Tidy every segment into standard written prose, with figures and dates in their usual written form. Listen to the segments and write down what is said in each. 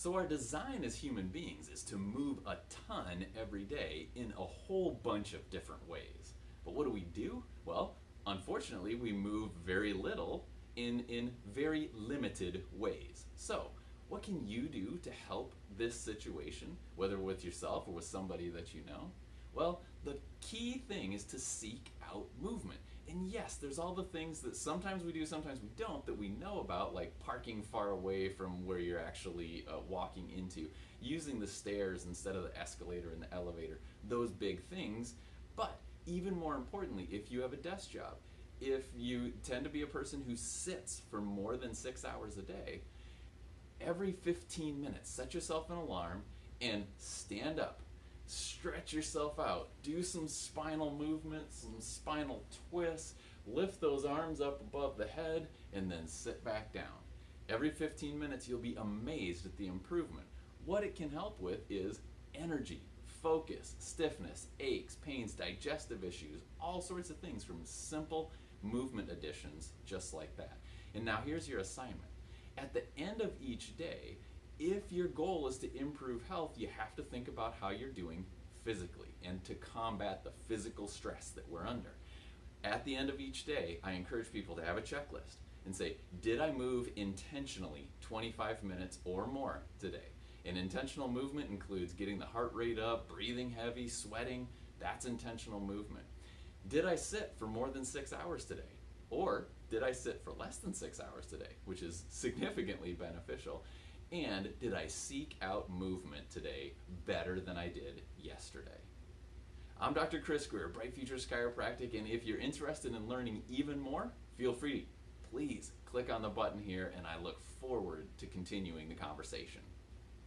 So our design as human beings is to move a ton every day in a whole bunch of different ways. But what do? Well, unfortunately, we move very little in very limited ways. So what can you do to help this situation, whether with yourself or with somebody that you know? Well, the key thing is to seek out movement. And yes, there's all the things that sometimes we do, sometimes we don't, that we know about, like parking far away from where you're actually walking into, using the stairs instead of the escalator and the elevator, those big things. But even more importantly, if you have a desk job, if you tend to be a person who sits for more than 6 hours a day, every 15 minutes, set yourself an alarm and stand up. Stretch yourself out. Do some spinal movements, some spinal twists. Lift those arms up above the head and then sit back down. Every 15 minutes you'll be amazed at the improvement. What it can help with is energy, focus, stiffness, aches, pains, digestive issues, all sorts of things from simple movement additions just like that. And now here's your assignment. At the end of each day, if your goal is to improve health, you have to think about how you're doing physically and to combat the physical stress that we're under. At the end of each day, I encourage people to have a checklist and say, did I move intentionally 25 minutes or more today? And intentional movement includes getting the heart rate up, breathing heavy, sweating. That's intentional movement. Did I sit for more than 6 hours today? Or did I sit for less than 6 hours today, which is significantly beneficial? And did I seek out movement today better than I did yesterday? I'm Dr. Chris Grier, Bright Futures Chiropractic, and if you're interested in learning even more, feel free, please click on the button here, and I look forward to continuing the conversation.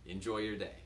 Enjoy your day.